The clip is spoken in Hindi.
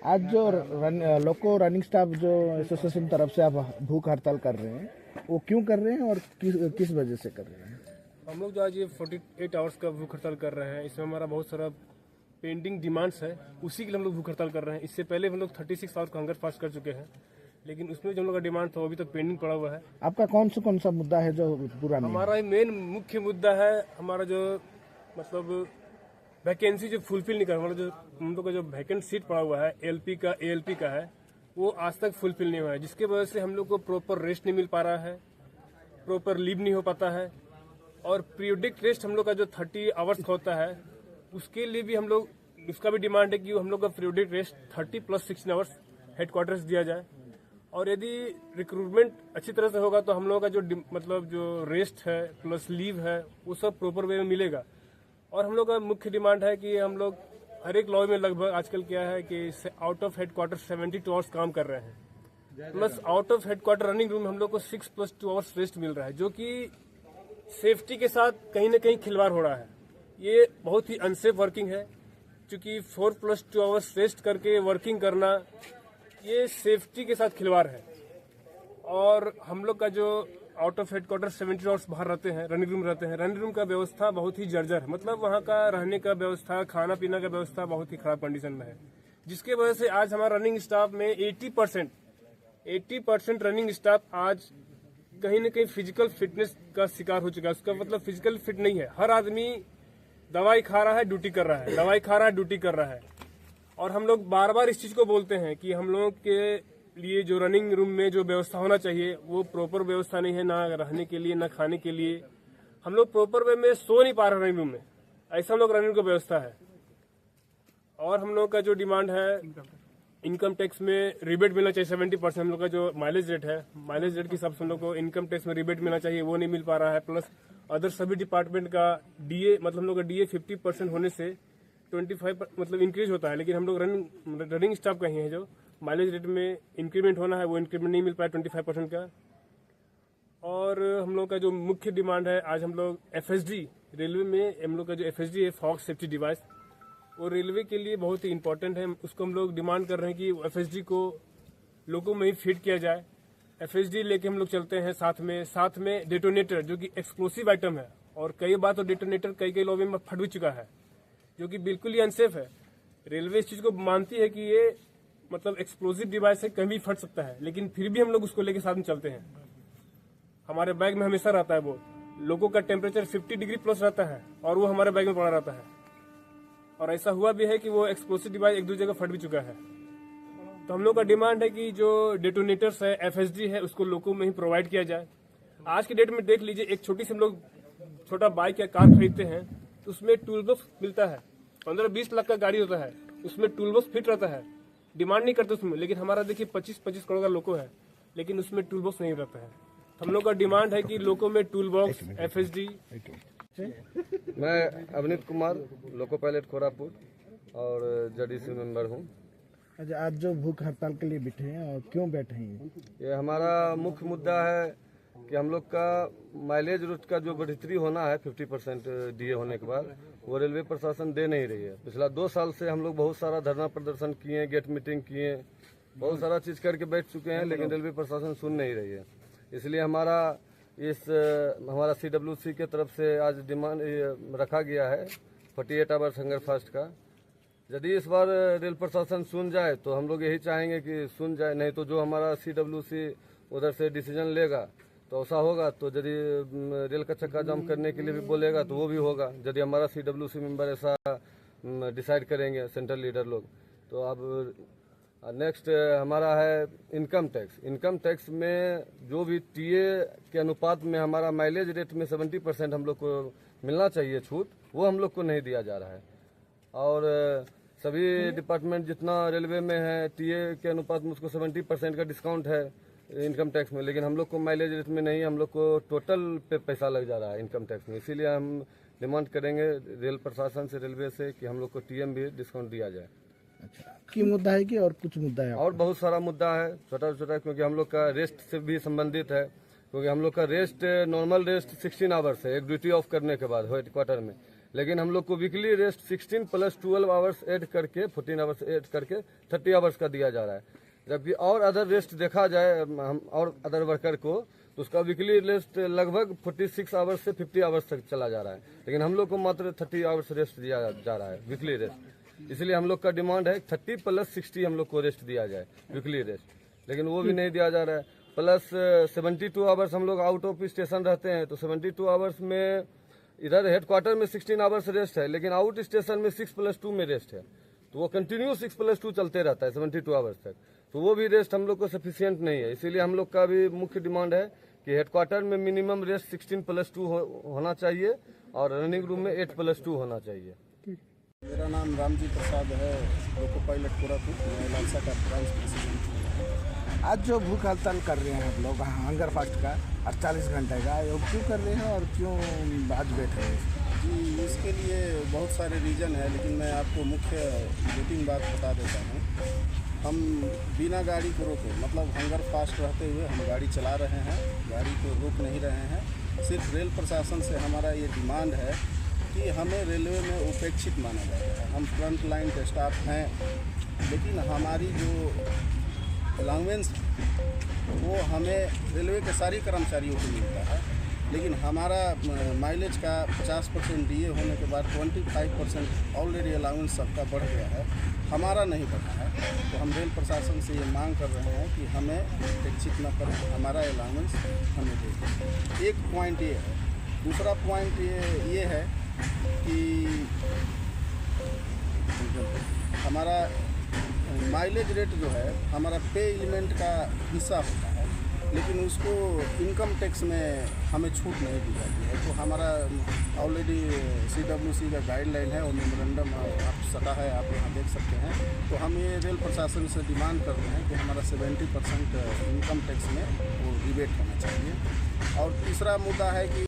आज जो लोको रनिंग स्टाफ जो एसोसिएशन तरफ से आप भूख हड़ताल कर रहे हैं, वो क्यों कर रहे हैं और किस वजह से कर रहे हैं? हम लोग जो आज ये 48 आवर्स का भूख हड़ताल कर रहे हैं, इसमें हमारा बहुत सारा पेंडिंग डिमांड्स है, उसी के लिए हम लोग भूख हड़ताल कर रहे हैं। इससे पहले हम लोग 36 आवर्स का हंगर फास्ट कर चुके हैं, लेकिन उसमें जो हम लोग का डिमांड था वो अभी तक पेंडिंग पड़ा हुआ है। आपका कौन सा मुद्दा है जो पूरा नहीं? हमारा मेन मुख्य मुद्दा है हमारा जो मतलब वैकेंसी जो फुलफिल नहीं कर, मतलब जो हम लोग का जो वैकेंट सीट पड़ा हुआ है एलपी का एएलपी का है, वो आज तक फुलफिल नहीं हुआ है, जिसके वजह से हम लोग को प्रॉपर रेस्ट नहीं मिल पा रहा है, प्रॉपर लीव नहीं हो पाता है। और पीरियोडिक रेस्ट हम लोग का जो 30 आवर्स होता है, उसके लिए भी हम लोग उसका भी डिमांड है कि हम लोग का पीरियोडिक रेस्ट 30 + 16 आवर्स हेडक्वार्टर्स दिया जाए। और यदि रिक्रूटमेंट अच्छी तरह से होगा तो हम लोगों का जो मतलब जो रेस्ट है प्लस लीव है वो सब प्रॉपर वे में मिलेगा। और हम लोग का मुख्य डिमांड है कि हम लोग हर एक लॉ में लगभग आजकल क्या है कि आउट ऑफ हेडक्वार्टर 72 आवर्स काम कर रहे हैं, plus out of headquarter running room में हम लोग को 6 + 2 आवर्स रेस्ट मिल रहा है, जो कि सेफ्टी के साथ कहीं ना कहीं खिलवाड़ हो रहा है। ये बहुत ही अनसेफ वर्किंग है, क्योंकि 4 + 2 आवर्स रेस्ट करके वर्किंग करना ये सेफ्टी के साथ खिलवाड़ है। और हम लोग का जो आउट ऑफ हेडक्वार्टर 70 आवर्स बाहर रहते हैं, रनिंग रूम रहते हैं, रनिंग रूम का व्यवस्था बहुत ही जर्जर है, मतलब वहाँ का रहने का व्यवस्था, खाना पीना का व्यवस्था बहुत ही खराब कंडीशन में है, जिसके वजह से आज हमारा रनिंग स्टाफ में 80% रनिंग स्टाफ आज कहीं न कहीं फिजिकल फिटनेस का शिकार हो चुका है। उसका मतलब फिजिकल फिट नहीं है, हर आदमी दवाई खा रहा है, ड्यूटी कर रहा है, दवाई खा रहा है, ड्यूटी कर रहा है। और हम लोग बार बार इस चीज को बोलते हैं कि हम लोगों के लिए जो रनिंग रूम में जो व्यवस्था होना चाहिए वो प्रॉपर व्यवस्था नहीं है, ना रहने के लिए ना खाने के लिए। हम लोग प्रॉपर वे में सो नहीं पा रहे रनिंग रूम में, ऐसा हम लोग रनिंग का व्यवस्था है। और हम लोग का जो डिमांड है इनकम टैक्स में रिबेट मिलना चाहिए 70%। हम लोग का जो माइलेज रेट है, माइलेज रेट के हिसाब से हम लोग को इनकम टैक्स में रिबेट मिलना चाहिए, वो नहीं मिल पा रहा है। प्लस अदर सभी डिपार्टमेंट का डीए, मतलब हम लोग का डीए 50% होने से 25 मतलब इंक्रीज होता है, लेकिन हम लोग रनिंग स्टाफ का ही है जो माइलेज रेट में इंक्रीमेंट होना है, वो इंक्रीमेंट नहीं मिल पाया 25% का। और हम लोग का जो मुख्य डिमांड है, आज हम लोग एफएसडी रेलवे में हम लोग का जो एफएसडी है फॉग सेफ्टी डिवाइस, वो रेलवे के लिए बहुत ही इंपॉर्टेंट है। उसको हम लोग डिमांड कर रहे हैं कि एफएसडी को लोगों में ही फिट किया जाए। एफएसडी लेके हम लोग चलते हैं साथ में डेटोनेटर, जो कि एक्सप्लोसिव आइटम है, और कई बार तो डेटोनेटर कई लॉबी में फट भी चुका है, जो कि बिल्कुल ही अनसेफ है। रेलवे इस चीज को मानती है कि ये मतलब एक्सप्लोसिव डिवाइस है, कहीं भी फट सकता है, लेकिन फिर भी हम लोग उसको लेके साथ में चलते हैं। हमारे बैग में हमेशा रहता है वो। लोगों का टेम्परेचर 50 डिग्री प्लस रहता है और वो हमारे बैग में पड़ा रहता है। और ऐसा हुआ भी है कि वो एक्सप्लोसिव डिवाइस एक दूसरे जगह फट भी चुका है। तो हम लोग का डिमांड है कि जो डेटोनेटर्स है, एफएसडी है, उसको लोगों में ही प्रोवाइड किया जाए। आज की डेट में देख लीजिए, एक छोटी सी हम लोग छोटा बाइक या कार खरीदते हैं तो उसमें टूल बॉक्स मिलता है, 15-20 लाख का गाड़ी होता है, उसमें टूल बॉक्स फिट रहता है, डिमांड नहीं करते उसमें। लेकिन हमारा देखिए 25-25 करोड़ का लोको है, लेकिन उसमें टूल बॉक्स नहीं रहता है। हम लोग का डिमांड है कि लोको में टूल बॉक्स, एफएसडी। मैं अवनीत कुमार, लोको पायलट खोरापुर और जेडीसी मेंबर हूँ। अच्छा, आज जो भूख हड़ताल के लिए बैठे हैं और क्यों बैठे हैं? ये हमारा मुख्य मुद्दा है कि हम लोग का माइलेज रूट का जो बढ़ोतरी होना है 50% डीए होने के बाद, वो रेलवे प्रशासन दे नहीं रही है। पिछला 2 साल से हम लोग बहुत सारा धरना प्रदर्शन किए, गेट मीटिंग किए, बहुत सारा चीज करके बैठ चुके हैं, लेकिन रेलवे प्रशासन सुन नहीं रही है। इसलिए हमारा CWC के तरफ से आज डिमांड रखा गया है 48 आवर्स हंगर फास्ट का। यदि इस बार रेल प्रशासन सुन जाए तो हम लोग यही चाहेंगे कि सुन जाए, नहीं तो जो हमारा CWC उधर से डिसीजन लेगा तो ऐसा होगा। तो यदि रेल का चक्का जाम करने के लिए भी बोलेगा तो वो भी होगा, यदि हमारा CWC मेंबर ऐसा डिसाइड करेंगे, सेंट्रल लीडर लोग। तो अब नेक्स्ट हमारा है इनकम टैक्स। इनकम टैक्स में जो भी टीए के अनुपात में हमारा माइलेज रेट में 70% हम लोग को मिलना चाहिए छूट, वो हम लोग को नहीं दिया जा रहा है। और सभी डिपार्टमेंट जितना रेलवे में है, टीए के अनुपात में उसको 70% का डिस्काउंट है इनकम टैक्स में, लेकिन हम लोग को माइलेज रेट में नहीं, हम लोग को टोटल पे पैसा लग जा रहा है इनकम टैक्स में। इसीलिए हम डिमांड करेंगे रेल प्रशासन से, रेलवे से, कि हम लोग को टीएम भी डिस्काउंट दिया जाए। अच्छा, की मुद्दा है कि और कुछ मुद्दा है? और बहुत सारा मुद्दा है, छोटा छोटा, क्योंकि हम लोग का रेस्ट से भी संबंधित है। क्योंकि हम लोग का रेस्ट नॉर्मल रेस्ट 16 आवर्स है एक ड्यूटी ऑफ करने के बाद हेडक्वार्टर में, लेकिन हम लोग को वीकली रेस्ट 16 + 12 आवर्स ऐड करके 14 आवर्स ऐड करके 30 आवर्स का दिया जा रहा है। जबकि और अदर रेस्ट देखा जाए हम और अदर वर्कर को तो उसका वीकली रेस्ट लगभग 46 आवर्स से 50 आवर्स तक चला जा रहा है, लेकिन हम लोग को मात्र 30 आवर्स रेस्ट दिया जा रहा है वीकली रेस्ट। इसलिए हम लोग का डिमांड है 30 + 60 हम लोग को रेस्ट दिया जाए वीकली रेस्ट, लेकिन वो भी नहीं दिया जा रहा है। प्लस 72 आवर्स हम लोग आउट ऑफ स्टेशन रहते हैं, तो 72 आवर्स में इधर हेडक्वार्टर में 16 आवर्स रेस्ट है, लेकिन आउट स्टेशन में 6 + 2 में रेस्ट है, तो वो कंटिन्यू 6 + 2 चलते रहता है 72 आवर्स तक, तो वो भी रेस्ट हम लोग को सफिशियंट नहीं है। इसीलिए हम लोग का भी मुख्य डिमांड है कि हेडक्वार्टर में मिनिमम रेस्ट 16 + 2 होना चाहिए और रनिंग रूम में 8 + 2 होना चाहिए। मेरा नाम रामजी प्रसाद है, लोको पायलट कोरापुट, मैं लालसा का ब्रांच प्रेसिडेंट हूँ। आज जो भूख हड़ताल कर रहे हैं आप लोग हंगर फास्ट का 48 घंटे का, ये क्यों कर रहे हैं और क्यों आज बैठ रहे हैं? जी, इसके लिए बहुत सारे रीज़न है, लेकिन मैं आपको मुख्य 2-3 बात बता देता हूँ। हम बिना गाड़ी को रोके, मतलब हंगर फास्ट रहते हुए हम गाड़ी चला रहे हैं, गाड़ी को रोक नहीं रहे हैं। सिर्फ रेल प्रशासन से हमारा ये डिमांड है कि हमें रेलवे में उपेक्षित माना जाता है। हम फ्रंट लाइन के स्टाफ हैं, लेकिन हमारी जो अलाउंस वो हमें रेलवे के सारी कर्मचारियों को मिलता है, लेकिन हमारा माइलेज का 50% डीए होने के बाद 25% ऑलरेडी अलाउंस सबका बढ़ गया है, हमारा नहीं बढ़ा है। तो हम रेल प्रशासन से ये मांग कर रहे हैं कि हमें उपेक्षित न करें, हमारा अलाउंस हमें दे। एक पॉइंट ये है। दूसरा पॉइंट ये है कि हमारा माइलेज रेट जो है हमारा पे एलिमेंट का हिस्सा होता है, लेकिन उसको इनकम टैक्स में हमें छूट नहीं दी जाती है। तो हमारा ऑलरेडी CWC का गाइडलाइन है और मेमोरेंडम आप सटा है, आप यहाँ देख सकते हैं। तो हम ये रेल प्रशासन से डिमांड कर रहे हैं कि हमारा 70% इनकम टैक्स में वो रिबेट होना चाहिए। और तीसरा मुद्दा है कि